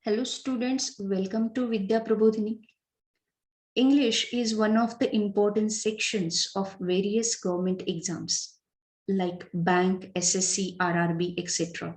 Hello students, welcome to Vidya Prabodhini. English is one of the important sections of various government exams like bank, SSC, RRB, etc.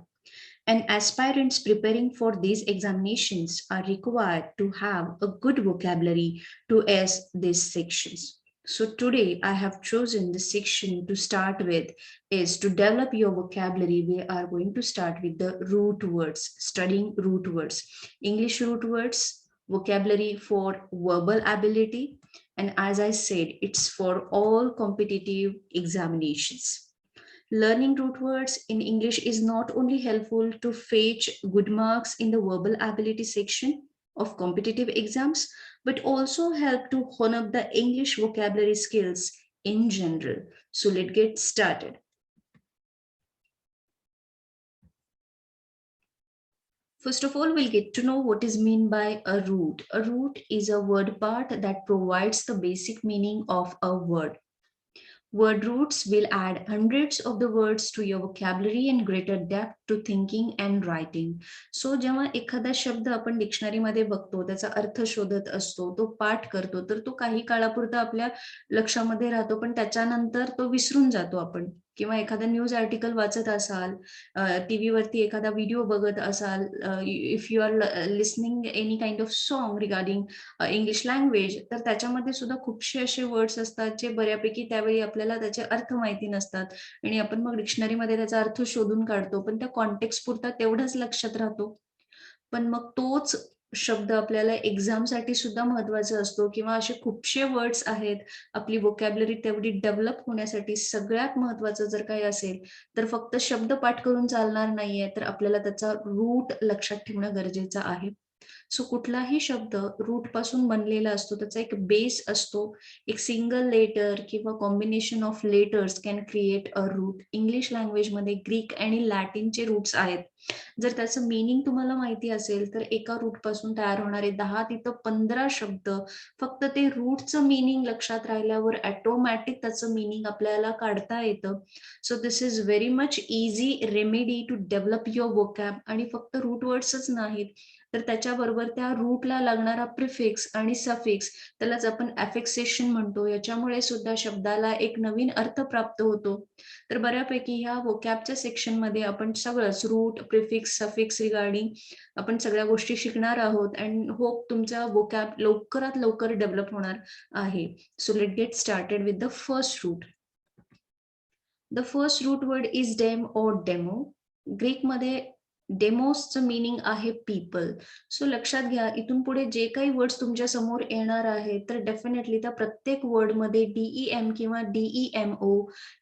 And aspirants preparing for these examinations are required to have a good vocabulary to ace these sections. So today I have chosen the section to start with is to develop your vocabulary. We are going to start with the root words, studying root words, English root words, vocabulary for verbal ability. And as I said, it's for all competitive examinations. Learning root words in English is not only helpful to fetch good marks in the verbal ability section of competitive exams, but also help to hone up the English vocabulary skills in general. So let's get started. First of all, we'll get to know what is meant by a root. A root is a word part that provides the basic meaning of a word. Word roots will add hundreds of the words to your vocabulary and greater depth to thinking and writing. So जेव्हा एखादा शब्द आपण डिक्शनरीमध्ये बघतो, त्याचा अर्थ शोधत असतो, तो पाठ करतो, तर तो काही काळापुरता आपल्या लक्षामध्ये राहतो, पण त्याच्यानंतर तो विसरून जातो आपण. किंवा एखादा न्यूज आर्टिकल वाचत असाल, टीव्हीवरती एखादा व्हिडिओ बघत असाल, if you are listening any kind of song regarding English language, तर त्याच्यामध्ये सुद्धा खूपसे असे वर्ड्स असतात जे बऱ्यापैकी त्यावेळी आपल्याला त्याचे अर्थ माहिती नसतात आणि आपण मग डिक्शनरीमध्ये त्याचा अर्थ शोधून काढतो, पण त्या कॉन्टेक्स्ट पुरता तेवढंच लक्षात राहतो. पण मग तोच शब्द आपल्याला एक्झामसाठी सुद्धा महत्वाचा असतो किंवा असे खूपशे वर्ड्स आहेत, आपली व्होकॅब्युलरी तेवढी डेव्हलप होण्यासाठी सगळ्यात महत्वाचं जर काही असेल, तर फक्त शब्द पाठ करून चालणार नाहीये, तर आपल्याला त्याचा रूट लक्षात ठेवणं गरजेचं आहे. सो कुठलाही शब्द रूट पासून बनलेला असतो, त्याचा एक बेस असतो. एक सिंगल लेटर किंवा combination of letters can create a route. English लँग्वेजमध्ये ग्रीक आणि लॅटिनचे रूट्स आहेत. जर त्याचं मीनिंग तुम्हाला माहिती असेल, तर एका रूट पासून तयार होणारे 10 तिथं 15 शब्द फक्त ते रूटचं मीनिंग लक्षात राहिल्यावर ऑटोमॅटिक त्याचं मीनिंग आपल्याला काढता येतं. So this is very much easy remedy to develop your vocab. आणि फक्त रूट वर्ड्सच नाहीत, तर त्याच्याबरोबर त्या रूटला लागणारा प्रिफिक्स आणि सफिक्स, त्यालाच आपण ॲफिक्सेशन म्हणतो. याच्यामुळे सुद्धा शब्दाला एक नवीन अर्थ प्राप्त होतो. तर बऱ्यापैकी ह्या वोकॅबच्या सेक्शनमध्ये आपण सगळंच रूट, प्रिफिक्स, सफिक्स रिगार्डिंग आपण सगळ्या गोष्टी शिकणार आहोत अँड होप तुमचा वोकॅब लवकरात लवकर डेव्हलप होणार आहे. So let get started with the first root. The first root word is dem or demo. ग्रीकमध्ये डेमोसचं मीनिंग आहे पीपल. सो लक्षात घ्या, इथून पुढे जे काही वर्ड्स तुमच्या समोर येणार आहेत, तर डेफिनेटली त्या प्रत्येक वर्डमध्ये DEM किंवा DEMO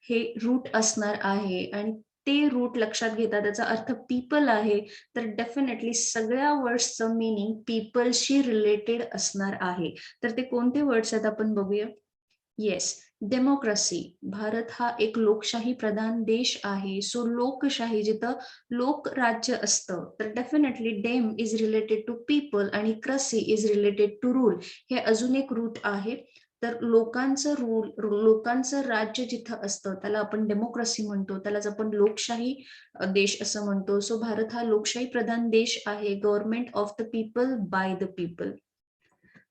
हे रूट असणार आहे आणि ते रूट लक्षात घेता त्याचा अर्थ पीपल आहे, तर डेफिनेटली सगळ्या वर्ड्सचं मीनिंग पीपलशी रिलेटेड असणार आहे. तर ते कोणते वर्ड्स आहेत आपण बघूया. Yes, democracy. भारत हा एक लोकशाही प्रधान देश आहे. सो लोकशाही जिथं लोकराज्य असतं, तर डेफिनेटली डेम इज रिलेटेड टू पीपल आणि क्रसी इज रिलेटेड टू रूल. हे अजून एक रूट आहे. तर लोकांचं रूल, लोकांचं राज्य जिथं असतं त्याला आपण डेमोक्रेसी म्हणतो, त्यालाच आपण लोकशाही देश असं म्हणतो. सो भारत हा लोकशाही प्रधान देश आहे. Government of the people by the people.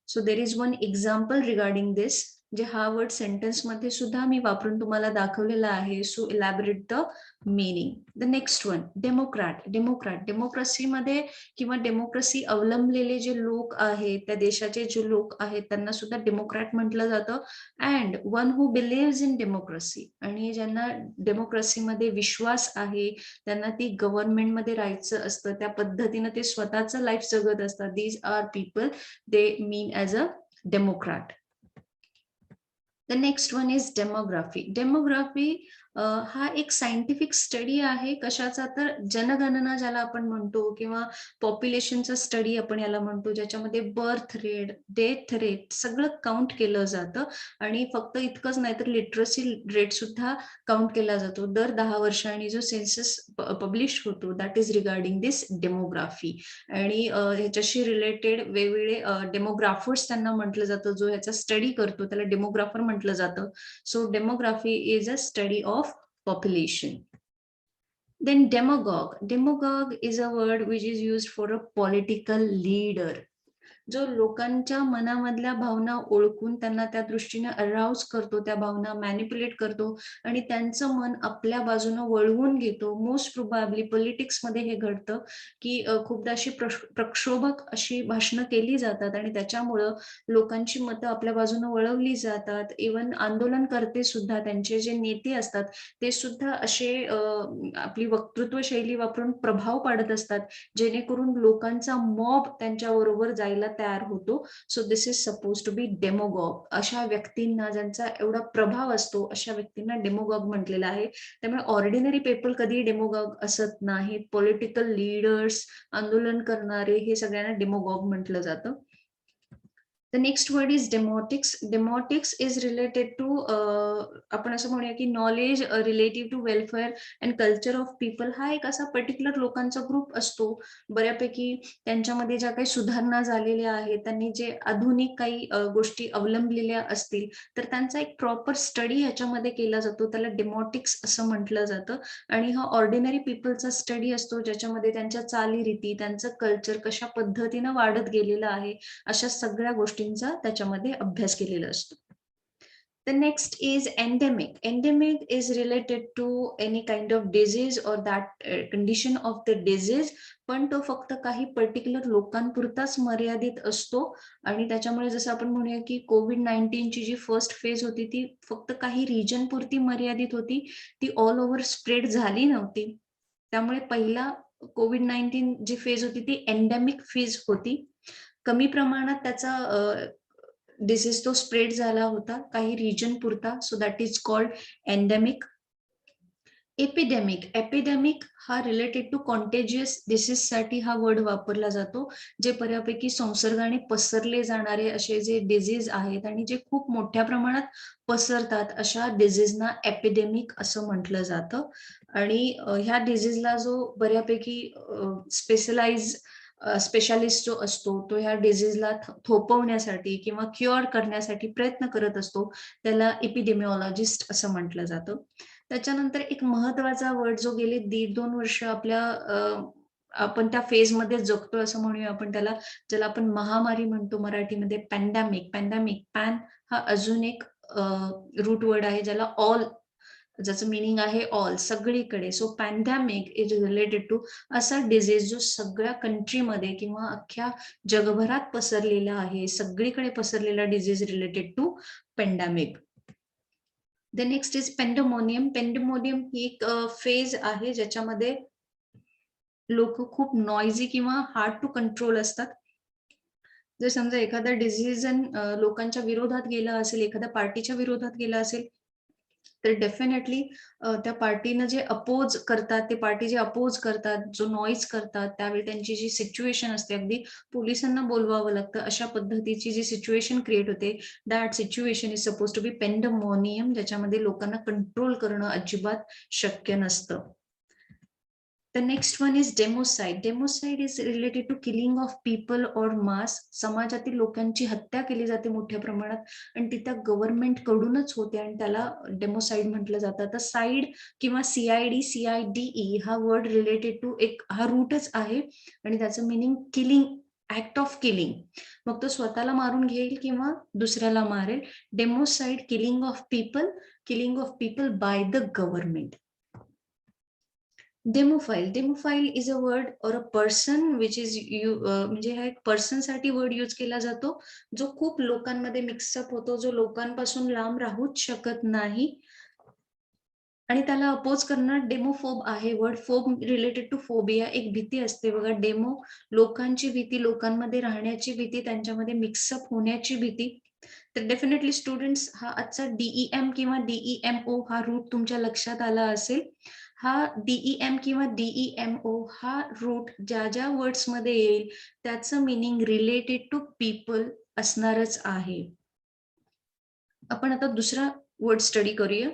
So there is one example regarding this, जे हा वर्ड सेंटेन्स मध्ये सुद्धा मी वापरून तुम्हाला दाखवलेला आहे. So elaborate the meaning. The next one, democrat. Democrat, डेमोक्रेसीमध्ये किंवा डेमोक्रेसी अवलंबलेले जे लोक आहेत, त्या देशाचे जे लोक आहेत, त्यांना सुद्धा डेमोक्रॅट म्हटलं जातं. And one who believes in democracy, आणि ज्यांना डेमोक्रेसीमध्ये विश्वास आहे, त्यांना ती गव्हर्नमेंटमध्ये राहायचं असतं, त्या पद्धतीनं ते स्वतःचं लाईफ जगत असतात. These are people they mean as a democrat. The next one is demography. Demography हा एक सायंटिफिक स्टडी आहे. कशाचा? तर जनगणना ज्याला आपण म्हणतो किंवा पॉप्युलेशनचा स्टडी आपण याला म्हणतो, ज्याच्यामध्ये बर्थ रेट, डेथ रेट सगळं काउंट केलं जातं. आणि फक्त इतकंच नाही, तर लिटरसी रेट सुद्धा काउंट केला जातो. दर 10 वर्षांनी जो सेन्सस पब्लिश होतो, that is regarding this demography. आणि ह्याच्याशी रिलेटेड वेगवेगळे डेमोग्राफर्स त्यांना म्हटलं जातं. जो ह्याचा स्टडी करतो त्याला डेमोग्राफर म्हटलं जातं. So demography is a study of population. Then demagogue. Demagogue is a word which is used for a political leader. जो लोकांच्या मनामधल्या भावना ओळखून त्यांना त्या दृष्टीने अराउज करतो, त्या भावना मॅनिप्युलेट करतो आणि त्यांचं मन आपल्या बाजूनं वळवून घेतो. मोस्ट प्रोबॅबली पॉलिटिक्समध्ये हे घडतं, की खूपदा अशी प्रक्षोभक अशी भाषणं केली जातात आणि त्याच्यामुळं लोकांची मतं आपल्या बाजूनं वळवली जातात. इव्हन आंदोलनकर्ते सुद्धा, त्यांचे जे नेते असतात, ते सुद्धा असे आपली वक्तृत्व शैली वापरून प्रभाव पाडत असतात, जेणेकरून लोकांचा मॉब त्यांच्याबरोबर जायला तयार होतो. So this is suppose to be demagogue. अशा व्यक्तींना, ज्यांचा एवढा प्रभाव असतो, अशा व्यक्तींना डेमोगॉग म्हटलेलं आहे. त्यामुळे ऑर्डिनरी पीपल कधी डेमोगॉग असत नाहीत. पॉलिटिकल लीडर्स, आंदोलन करणारे, हे सगळ्यांना डेमोगॉग म्हटलं जातं. The next word is demotics. Demotics is related to आपण असं म्हणूया की knowledge relative to welfare and culture of people. हा एक असा पर्टिक्युलर लोकांचा ग्रुप असतो, बऱ्यापैकी त्यांच्यामध्ये ज्या काही सुधारणा झालेल्या आहेत, त्यांनी जे आधुनिक काही गोष्टी अवलंबलेल्या असतील, तर त्यांचा एक प्रॉपर स्टडी ह्याच्यामध्ये केला जातो. त्याला डेमोटिक्स असं म्हटलं जातं. आणि हा ऑर्डिनरी पीपलचा स्टडी असतो, ज्याच्यामध्ये त्यांच्या चालीरीती, त्यांचं कल्चर कशा पद्धतीनं वाढत गेलेलं आहे, अशा सगळ्या गोष्टींचा त्याच्यामध्ये अभ्यास केलेला असतो. The next is endemic. Endemic is related to any kind of disease or that condition of the disease, पण तो फक्त काही पर्टिक्युलर लोकांपुरताच मर्यादित असतो. आणि त्याच्यामुळे जसं आपण म्हणूया की COVID-19 ची जी फर्स्ट फेज होती, ती फक्त काही रिजन पुरती मर्यादित होती, ती ऑल ओव्हर स्प्रेड झाली नव्हती. त्यामुळे पहिला COVID-19 जी फेज होती, ती एंडेमिक फेज होती. कमी प्रमाणात त्याचा डिसीज तो स्प्रेड झाला होता काही रिजन पुरता. So that is called endemic. Epidemic. Epidemic हा रिलेटेड टू कॉन्टेजियस डिसीज साठी हा वर्ड वापरला जातो, जे बऱ्यापैकी संसर्गाने पसरले जाणारे असे जे डिसीज आहेत आणि जे खूप मोठ्या प्रमाणात पसरतात, अशा डिसीजना एपिडेमिक असं म्हटलं जातं. आणि ह्या डिसीजला जो बऱ्यापैकी स्पेशालिस्ट जो असतो, तो ह्या डिसीजला थोपवण्यासाठी किंवा क्युअर करण्यासाठी प्रयत्न करत असतो. त्याला एपिडेमिओलॉजिस्ट असं म्हटलं जातं. त्याच्यानंतर एक महत्वाचा वर्ड जो गेले 1.5-2 वर्ष आपल्या आपण त्या फेजमध्ये जगतोय असं म्हणूया आपण त्याला, ज्याला आपण महामारी म्हणतो मराठीमध्ये, पॅन्डेमिक. पॅन्डेमिक, पॅन हा अजून एक रूट वर्ड आहे, ज्याला ऑल, ज्याचं मीनिंग आहे ऑल, सगळीकडे. So pandemic is related to असा डिझीज जो सगळ्या कंट्रीमध्ये किंवा अख्ख्या जगभरात पसरलेला आहे, सगळीकडे पसरलेला disease related to pandemic. The next is pandemonium. Pandemonium ही एक फेज आहे, ज्याच्यामध्ये लोक खूप नॉइझी किंवा हार्ड टू कंट्रोल असतात. जर समजा एखादा डिसिजन लोकांच्या विरोधात गेला असेल, एखाद्या पार्टीच्या विरोधात गेला असेल, तर डेफिनेटली त्या पार्टीनं जे अपोज करतात, ते पार्टी जे अपोज करतात, जो नॉईज करतात, त्यावेळी त्यांची जी सिच्युएशन असते, अगदी पोलिसांना बोलवावं लागतं, अशा पद्धतीची जी सिच्युएशन क्रिएट होते, that situation is suppose to be pandemonium, ज्याच्यामध्ये लोकांना कंट्रोल करणं अजिबात शक्य नसतं. The next one is democide. Democide is related to killing of people or mass. समाजातील लोकांची हत्या केली जाते मोठ्या प्रमाणात आणि ती त्या गव्हर्नमेंट कडूनच होते आणि त्याला डेमोसाइड म्हटलं जातं. तर साइड किंवा CID हा वर्ड रिलेटेड टू एक हा रूटच आहे आणि त्याचं meaning killing, act of killing. मग तो स्वतःला मारून घेईल किंवा दुसऱ्याला मारेल. Democide, killing of people by the government. Demophile. Demophile is a word or a person which is म्हणजे हा एक पर्सन साठी वर्ड यूज केला जातो, जो खूप लोकांमध्ये मिक्सअप होतो, जो लोकांपासून लांब राहूच शकत नाही आणि त्याला अपोज करणं डेमोफोब आहे. Word phobe related to phobia, एक भीती असते बघा. डेमो लोकांची भीती, लोकांमध्ये राहण्याची भीती, त्यांच्यामध्ये मिक्सअप होण्याची भीती. तर डेफिनेटली स्टुडंट्स, हा आजचा DEM किंवा DEMO हा रूट तुमच्या लक्षात आला असेल. हा DEM किंवा DEMO हा रूट ज्या ज्या वर्ड्स मध्ये येईल त्याचं मीनिंग रिलेटेड टू पीपल असणारच आहे. आपण आता दुसरा वर्ड स्टडी करूया.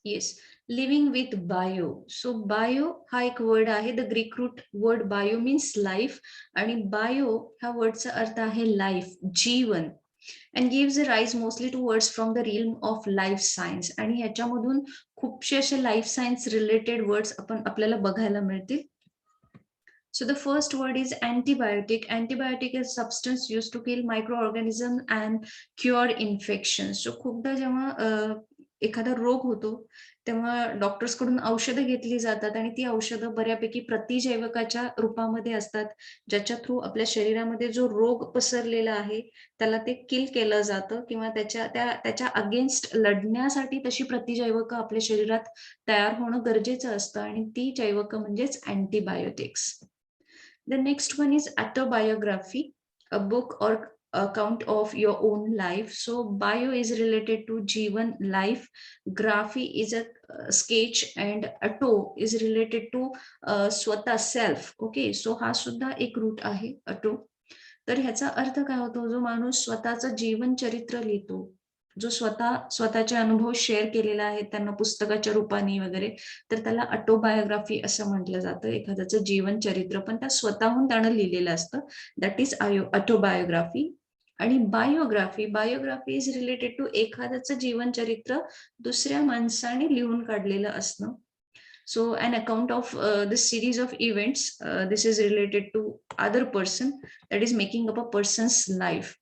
Yes, living with bio. So bio हा एक वर्ड आहे. The Greek root word bio means life आणि बायो ह्या वर्डचा अर्थ आहे लाईफ, जीवन. and gives a rise mostly to words from the realm of life science. आणि ह्याच्यामधून खूपशे असे लाईफ सायन्स रिलेटेड वर्ड्स आपल्याला बघायला मिळतील. So the first word is antibiotic. Antibiotic is substance used to kill microorganism and cure infections. So खूपदा जेव्हा एखादा रोग होतो तेव्हा डॉक्टर्स कडून औषधं घेतली जातात आणि ती औषधं बऱ्यापैकी प्रतिजैवकाच्या रूपामध्ये असतात, ज्याच्या थ्रू आपल्या शरीरामध्ये जो रोग पसरलेला आहे त्याला ते किल केलं जातं किंवा त्याच्या अगेन्स्ट लढण्यासाठी तशी प्रतिजैवकं आपल्या शरीरात तयार होणं गरजेचं असतं आणि ती जैवकं म्हणजेच antibiotics. The next one is autobiography, a book or account of your own life. So bio is related to Jeevan life, graphy is a sketch, and auto is related to स्वतः self. Okay, so हा सुद्धा एक route आहे auto. तर ह्याचा अर्थ काय होतो, जो माणूस स्वतःचं जीवन चरित्र लिहितो, जो स्वतःचे अनुभव शेअर केलेला आहे त्यांना पुस्तकाच्या रूपाने वगैरे, तर त्याला ऑटोबायोग्राफी असं म्हटलं जातं. एखाद्याचं जीवन चरित्र पण त्या स्वतःहून त्यानं लिहिलेलं असतं. That is autobiography. आणि बायोग्राफी इज रिलेटेड टू एखाद्याचं जीवन चरित्र दुसऱ्या माणसाने लिहून काढलेलं असणं. So an account of this series of events, this is related to other person, that is making up a person's life.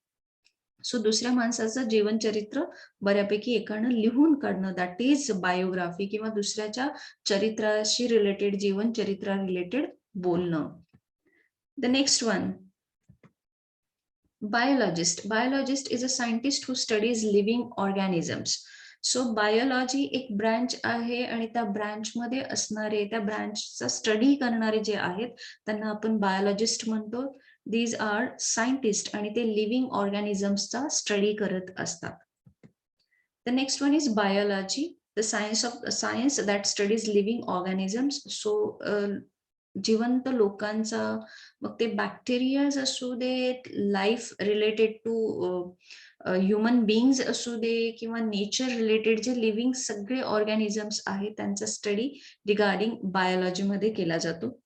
So दुसऱ्या माणसाचं जीवनचरित्र बऱ्यापैकी एकानं लिहून काढणं, दॅट इज बायोग्राफी, किंवा दुसऱ्याच्या चरित्राशी रिलेटेड, जीवनचरित्रा रिलेटेड बोलणं. The next one, biologist. Biologist is a scientist who studies living organisms. So biology एक ब्रँच आहे आणि त्या ब्रँचमध्ये असणारे, त्या ब्रँचचा स्टडी करणारे जे आहेत त्यांना आपण बायोलॉजिस्ट म्हणतो. दीज आर सायंटिस्ट आणि ते लिव्हिंग ऑर्गॅनिझम्सचा स्टडी करत असतात. The next one is biology, the science that studies living organisms. So जिवंत लोकांचा, मग ते बॅक्टेरियाज असू देत, life related to human beings असू दे, किंवा नेचर रिलेटेड जे लिव्हिंग सगळे ऑर्गॅनिझम्स आहेत त्यांचा स्टडी रिगार्डिंग बायोलॉजीमध्ये केला जातो.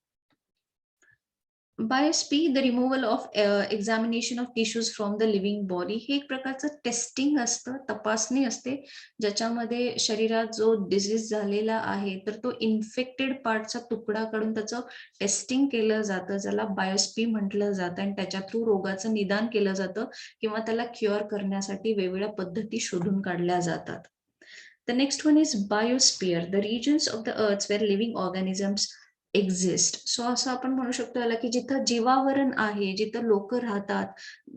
Biopsy, the removal of examination of tissues from the living body. हे एक प्रकारचं टेस्टिंग असतं, तपासणी असते, ज्याच्यामध्ये शरीरात जो डिसीज झालेला आहे तर तो इन्फेक्टेड पार्टचा तुकडा काढून त्याचं टेस्टिंग केलं जातं, ज्याला बायोस्पी म्हटलं जातं, आणि त्याच्या थ्रू रोगाचं निदान केलं जातं किंवा त्याला क्युअर करण्यासाठी वेगवेगळ्या पद्धती शोधून काढल्या जातात. The next one is biosphere, the regions of the earth where living organisms exist. So असं आपण म्हणू शकतो याला की जिथं जीवावरण आहे, जिथं लोक राहतात,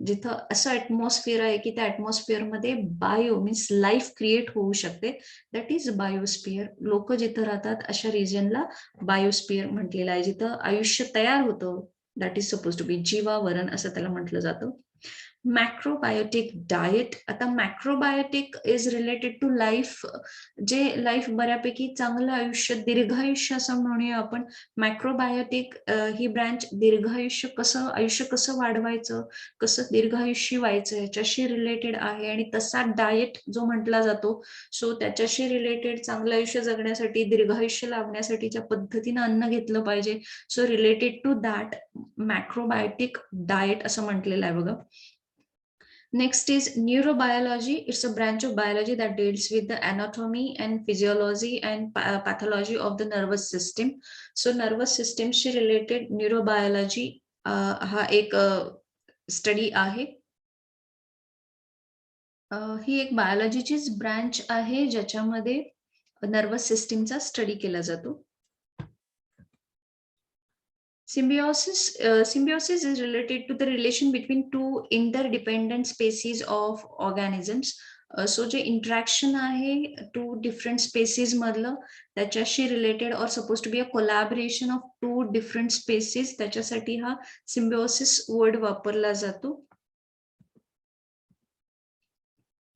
जिथं असं ऍटमॉस्फिअर आहे की त्या ऍटमॉस्फिअर मध्ये बायो मीन्स लाईफ क्रिएट होऊ शकते, दॅट इज बायोस्फिअर. लोक जिथं राहतात अशा रिजनला बायोस्फिअर म्हटलेलं आहे. जिथं आयुष्य तयार होतं, दॅट इज सपोज टू बी जीवावरण असं त्याला म्हटलं जातं. मॅक्रोबायोटिक डाएट. आता मॅक्रोबायोटिक इज रिलेटेड टू लाईफ, जे लाईफ बऱ्यापैकी चांगलं आयुष्य, दीर्घायुष्य असं म्हणूया आपण. मॅक्रोबायोटिक ही ब्रँच आयुष्य कसं वाढवायचं, कसं दीर्घायुष्य व्हायचं याच्याशी रिलेटेड आहे, आणि तसा डाएट जो म्हटला जातो, सो त्याच्याशी रिलेटेड चांगलं आयुष्य जगण्यासाठी, दीर्घायुष्य लाभण्यासाठीच्या पद्धतीनं अन्न घेतलं पाहिजे. So related to that macrobiotic diet असं म्हटलेलं आहे बघा. Next is neurobiology. It's a branch of biology that deals with the anatomy and physiology and pathology of the nervous system. So nervous system she related neurobiology हा एक study आहे. ही एक बायोलॉजीचीच branch आहे ज्याच्यामध्ये नर्वस सिस्टीमचा स्टडी केला जातो. Symbiosis is related to the relation between two interdependent species of organisms. So जे इंटरॅक्शन आहे टू डिफरंट स्पेसीज मधलं, त्याच्याशी related or suppose to be a collaboration of two different species, त्याच्यासाठी हा सिम्बिओसिस वर्ड वापरला जातो.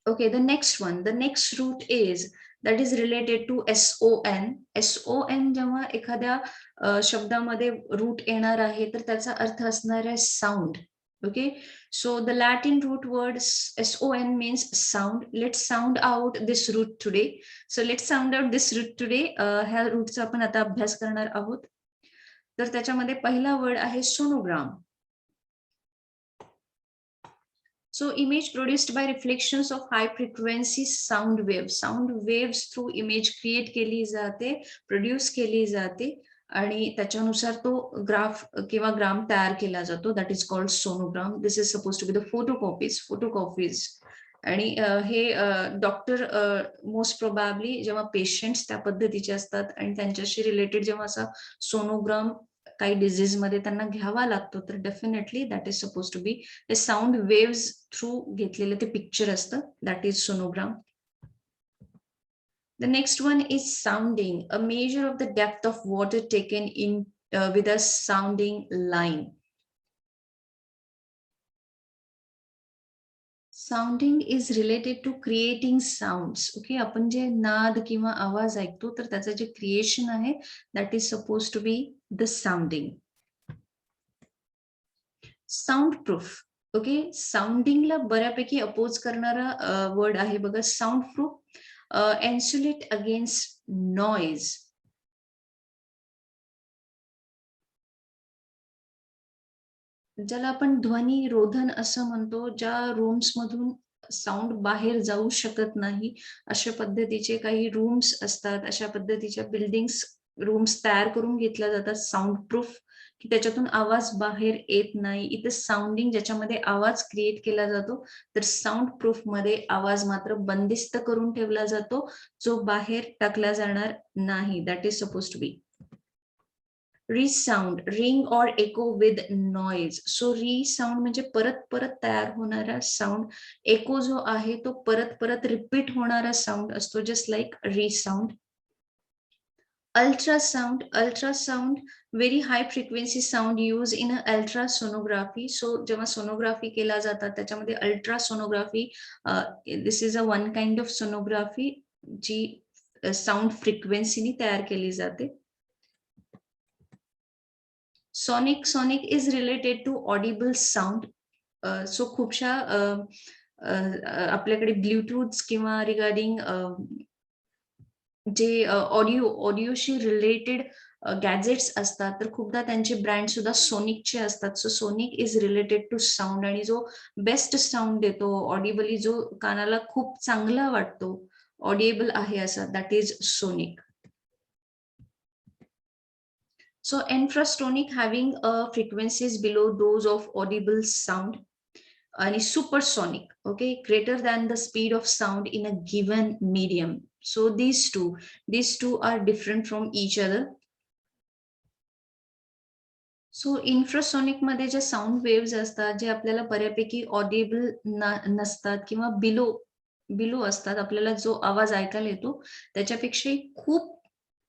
Okay, the next root is that is related to SON. SON जेव्हा एखाद्या शब्दामध्ये रूट येणार आहे तर त्याचा अर्थ असणार आहे sound. Okay, so the Latin root word SON means sound. Let's sound out this root today. So let's sound out this root today. ह्या रूटचा आपण आता अभ्यास करणार आहोत. तर त्याच्यामध्ये पहिला वर्ड आहे sonogram. So image produced by reflections of high frequency sound waves. Sound waves through image create केली जाते, प्रोड्यूस केली जाते आणि त्याच्यानुसार तो ग्राफ किंवा ग्राम तयार केला जातो. That is called sonogram. This is suppose to be the photocopies. आणि हे डॉक्टर मोस्ट प्रोबॅबली जेव्हा पेशंट्स त्या पद्धतीचे असतात आणि त्यांच्याशी रिलेटेड जेव्हा असा सोनोग्राम काही डिझीज मध्ये त्यांना घ्यावा लागतो, तर definitely that is suppose to be ते साऊंड वेव्स थ्रू घेतलेले ते पिक्चर असतं. That is sonogram. The next one is sounding, a measure of the depth of water taken in with a sounding line. Sounding is related to creating sounds. Okay, आपण जे नाद किंवा आवाज ऐकतो तर त्याचं जे क्रिएशन आहे that is supposed to be the sounding. Sound proof. Okay, साऊंडिंगला बऱ्यापैकी अपोज करणारा वर्ड आहे बघा, sound proof. Insulate against noise. ज्याला आपण ध्वनी रोधन असं म्हणतो, ज्या रूम्स मधून साऊंड बाहेर जाऊ शकत नाही अशा पद्धतीचे काही रूम्स असतात, अशा पद्धतीच्या बिल्डिंग्स रूम्स तयार करून घेतल्या जातात साऊंड प्रूफ, की त्याच्यातून आवाज बाहेर येत नाही. इथे साऊंडिंग ज्याच्यामध्ये आवाज क्रिएट केला जातो, तर साऊंड प्रूफ मध्ये आवाज मात्र बंदिस्त करून ठेवला जातो, जो बाहेर टाकला जाणार नाही. That is suppose to be resound, ring or echo with noise. So resound म्हणजे परत परत तयार होणारा साऊंड. echo जो आहे तो परत परत रिपीट होणारा साऊंड असतो, just like resound. Ultrasound, very high frequency sound used in a ultrasonography. So जेव्हा सोनोग्राफी केला जातात त्याच्यामध्ये ultrasonography, this is a one kind of sonography जी साऊंड फ्रिक्वेन्सीनी तयार केली जाते. Sonic is related to audible sound. So खूपशा आपल्याकडे ब्लूटूथ किंवा रिगार्डिंग जे ऑडिओशी रिलेटेड गॅजेट्स असतात, तर खूपदा त्यांचे ब्रँड सुद्धा सोनिकचे असतात. So sonic is related to sound, आणि जो बेस्ट साऊंड देतो ऑडिबली, जो कानाला खूप चांगला वाटतो, ऑडिएबल आहे असा, that is sonic. So infrasonic having frequencies below those of audible sound. And supersonic, okay, greater than the speed of sound in a given medium. So these two are different from each other. So infrasonic मध्ये जे sound waves असतात, जे आपल्याला बऱ्यापैकी Audible नसतात किंवा below असतात, आपल्याला जो आवाज ऐकायला येतो त्याच्यापेक्षाही खूप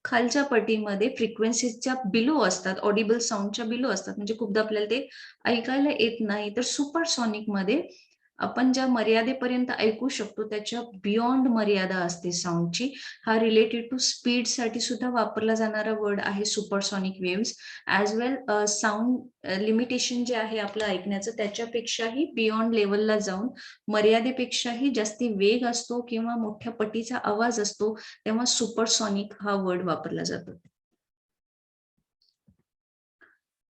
खालच्या पटीमध्ये फ्रिक्वेन्सीच्या बिलो असतात, ऑडिबल साऊंडच्या बिलो असतात, म्हणजे खूपदा आपल्याला ते ऐकायला येत नाही. तर सुपरसॉनिक मध्ये आपण ज्या मर्यादेपर्यंत ऐकू शकतो त्याच्या बियॉन्ड मर्यादा असते साऊंडची. हा रिलेटेड टू स्पीड साठी सुद्धा वापरला जाणारा वर्ड आहे सुपरसॉनिक वेव्स. ॲज वेल साऊंड लिमिटेशन जे आहे आपलं ऐकण्याचं, त्याच्यापेक्षाही बियॉन्ड लेवलला जाऊन मर्यादेपेक्षाही जास्ती वेग असतो किंवा मोठ्या पटीचा आवाज असतो, तेव्हा सुपरसॉनिक हा वर्ड वापरला जातो.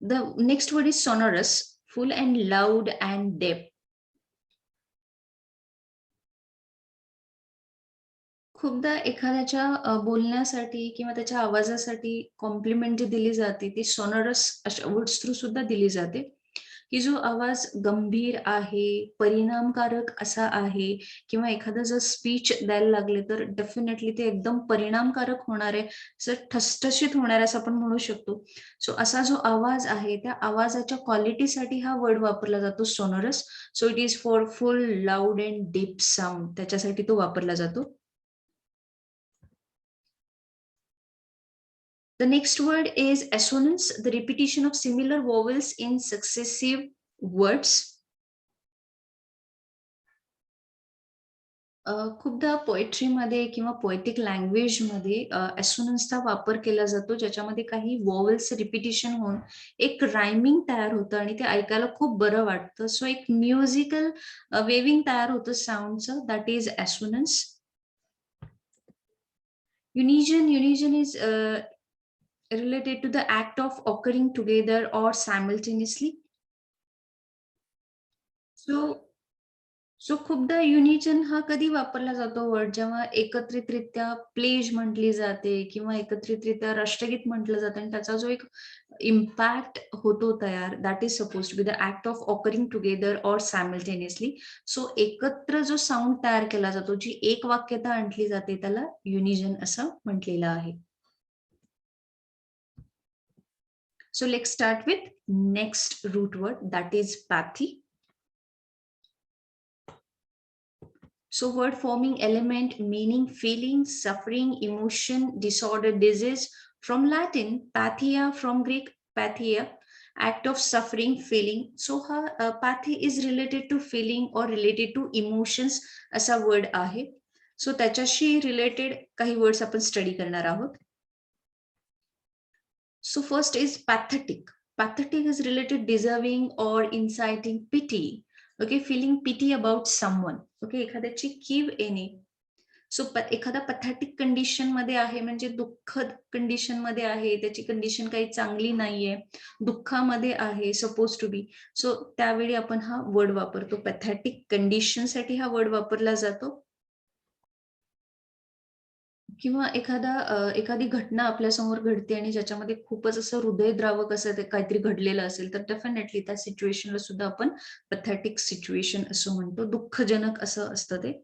The next word is sonorous, full and loud and depth. खूपदा एखाद्याच्या बोलण्यासाठी किंवा त्याच्या आवाजासाठी कॉम्प्लिमेंट जी दिली जाते ती सोनोरस अशा वर्ड्स थ्रू सुद्धा दिली जाते, की जो आवाज गंभीर आहे, परिणामकारक असा आहे, किंवा एखादं जर स्पीच द्यायला लागले तर डेफिनेटली ते एकदम परिणामकारक होणार आहे, जर ठसठशीत होणार आहे असं आपण म्हणू शकतो. सो असा जो आवाज आहे त्या आवाजाच्या क्वालिटीसाठी हा वर्ड वापरला जातो sonorous. So it is for full loud and deep sound, त्याच्यासाठी तो वापरला जातो. The next word is assonance, the repetition of similar vowels in successive words. खूपदा पोएट्रीमध्ये किंवा पोएटिक लँग्वेजमध्ये असोनन्सचा वापर केला जातो, ज्याच्यामध्ये काही वॉवेल्स रिपिटिशन होऊन एक रायमिंग तयार होतं आणि ते ऐकायला खूप बरं वाटतं. सो एक म्युझिकल वेविंग तयार होतं साऊंडचं, that is assonance. Union is related to the act of occurring together or simultaneously. So so खूपदा युनिजन हा कधी वापरला जातो वर्ड जेव्हा एकत्रितरित्या प्लेज म्हटली जाते किंवा एकत्रितरित्या राष्ट्रगीत म्हटलं जातं आणि त्याचा जो एक इम्पॅक्ट होतो तयार, that is suppose to be the act of occurring together or simultaneously. So एकत्र जो साऊंड तयार केला जातो, जी एक वाक्यता आणली जाते, त्याला युनिजन असं म्हटलेलं आहे. So let's start with next root word, that is pathy. So word forming element meaning feeling, suffering, emotion, disorder, disease, from Latin pathia, from Greek pathia, act of suffering, feeling. So pathy is related to feeling or related to emotions असा word आहे. So त्याच्याशी related काही words आपण study करणार आहोत. So first is pathetic. Pathetic is related deserving or inciting pity. Okay, feeling pity about someone. Okay, एखाद्याची कीव येणे. So एखादा पथॅटिक कंडिशन मध्ये आहे म्हणजे दुःखद कंडिशन मध्ये आहे, त्याची कंडिशन काही चांगली नाहीये, दुःखामध्ये आहे सपोज टू बी. सो त्यावेळी आपण हा वर्ड वापरतो. पॅथॅटिक कंडिशन साठी हा वर्ड वापरला जातो. किंवा एखादी घटना आपल्यासमोर घडते आणि ज्याच्यामध्ये खूपच असं हृदयद्रावक असं ते काहीतरी घडलेलं असेल, तर डेफिनेटली त्या सिच्युएशनला सुद्धा आपण पॅथेटिक सिच्युएशन असं म्हणतो. दुःखजनक असं असतं ते.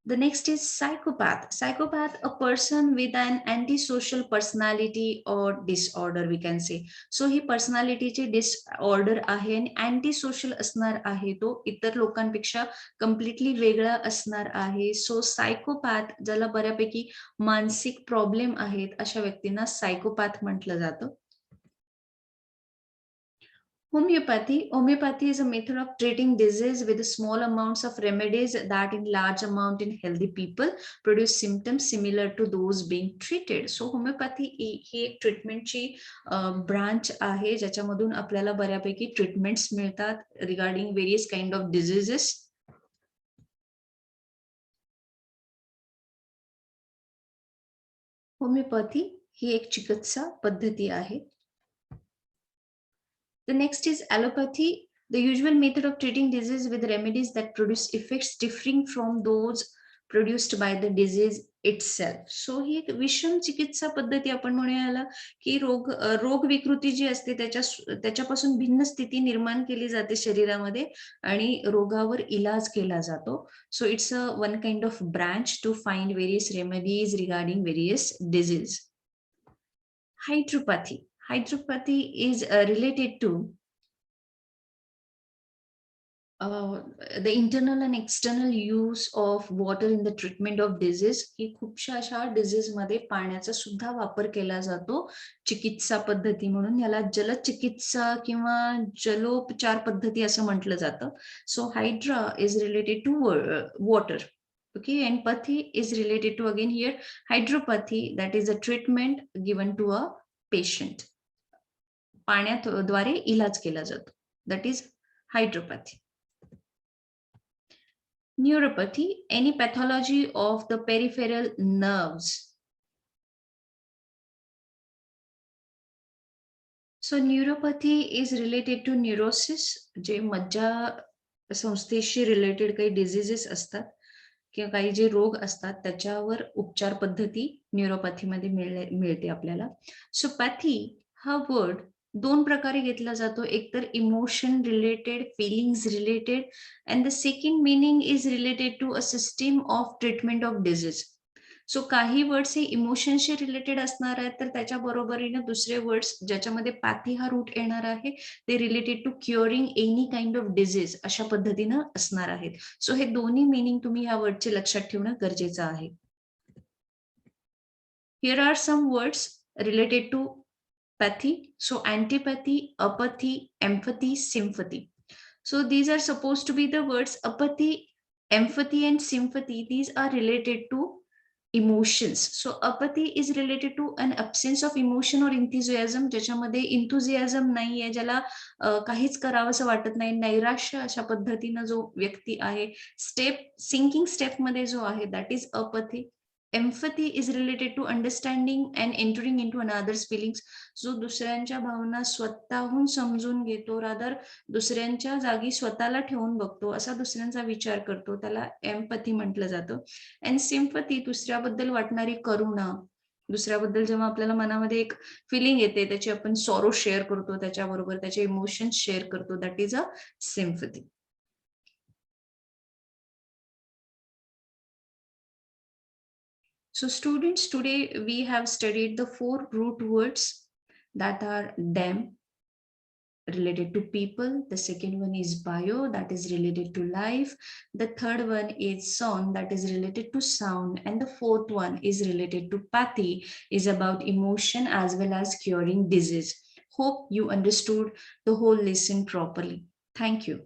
The next is psychopath. Psychopath, a person with an antisocial personality or disorder, we can say. So ही पर्सनॅलिटीची डिसऑर्डर आहे आणि अँटी सोशल असणार आहे. तो इतर लोकांपेक्षा कम्प्लिटली वेगळा असणार आहे. सो सायकोपॅथ, ज्याला बऱ्यापैकी मानसिक प्रॉब्लेम आहेत, अशा व्यक्तींना सायकोपॅथ म्हटलं जातं. Homeopathy is a method of treating disease with small amounts of remedies that in large amount in healthy people produce symptoms similar to those being treated. So homeopathy ही एक ट्रीटमेंटची branch आहे ज्याच्यामधून आपल्याला बऱ्यापैकी ट्रीटमेंट्स मिळतात regarding various kind of diseases. Homeopathy ही एक चिकित्सा पद्धती आहे. The next is allopathy, the usual method of treating disease with remedies that produce effects differing from those produced by the disease itself. So ही एक विषम चिकित्सा पद्धती आपण म्हणूया याला, की रोग विकृती जी असते त्याच्यापासून भिन्न स्थिती निर्माण केली जाते शरीरामध्ये आणि रोगावर इलाज केला जातो. So it's a one kind of branch to find various remedies regarding various disease. Hydropathy. Hydropathy is related to uh, the internal and external use of water in the treatment of disease. की खूपशा अशा disease मध्ये पाण्याचा सुद्धा वापर केला जातो चिकित्सा पद्धती म्हणून. याला जलचिकित्सा किंवा जलोपचार पद्धती असं म्हटलं जातं. So hydra is related to water. Okay, and pathy is related to again here hydropathy, that is a treatment given to a patient. पाण्याद्वारे इलाज केला जातो. That is hydropathy. Neuropathy, any pathology of the peripheral nerves. So neuropathy is related to neurosis, जे मज्जा संस्थेशी related काही diseases असतात किंवा काही जे रोग असतात त्याच्यावर उपचार पद्धती न्यूरोपॅथीमध्ये मिळते आपल्याला. सो पॅथी हा वर्ड दोन प्रकारे घेतला जातो. एक तर emotion related, feelings related, and the second meaning is related to a system of treatment of disease. So काही वर्ड्स हे इमोशनशी रिलेटेड असणार आहेत, तर त्याच्या बरोबरीने दुसरे वर्ड्स ज्याच्यामध्ये पॅथी हा रूट येणार आहे ते related to curing any kind of disease अशा पद्धतीनं असणार आहेत. सो हे दोन्ही मीनिंग तुम्ही ह्या वर्डचे लक्षात ठेवणं गरजेचं आहे. Here are some words related to pathy. So antipathy, apathy, empathy, sympathy. So these are supposed to be the words apathy, empathy, and sympathy. These are related to emotions. So apathy is related to an absence of emotion or enthusiasm, ज्याच्यामध्ये enthusiasm नाहीये, ज्याला काहीच करावंसं वाटत नाही, नैराश्य अशा पद्धतीनं जो व्यक्ती आहे, सिंकिंग स्टेप मध्ये जो आहे, that is apathy. Empathy is related to understanding and entering into another's feelings. जो दुसऱ्यांच्या भावना स्वतःहून समजून घेतो, रादर दुसऱ्यांच्या जागी स्वतःला ठेवून बघतो, असा दुसऱ्यांचा विचार करतो, त्याला एम्पथी म्हटलं जातं. अँड सिम्पथी दुसऱ्याबद्दल वाटणारी करुणा, दुसऱ्याबद्दल जेव्हा आपल्याला मनामध्ये एक फिलिंग येते, त्याची आपण सॉरो शेअर करतो, त्याच्याबरोबर त्याचे इमोशन्स शेअर करतो, that is a sympathy. So students, today we have studied the 4 root words that are them, related to people. The second one is bio, that is related to life. The third one is son, that is related to sound. And the fourth one is related to pathy, is about emotion as well as curing disease. Hope you understood the whole lesson properly. Thank you.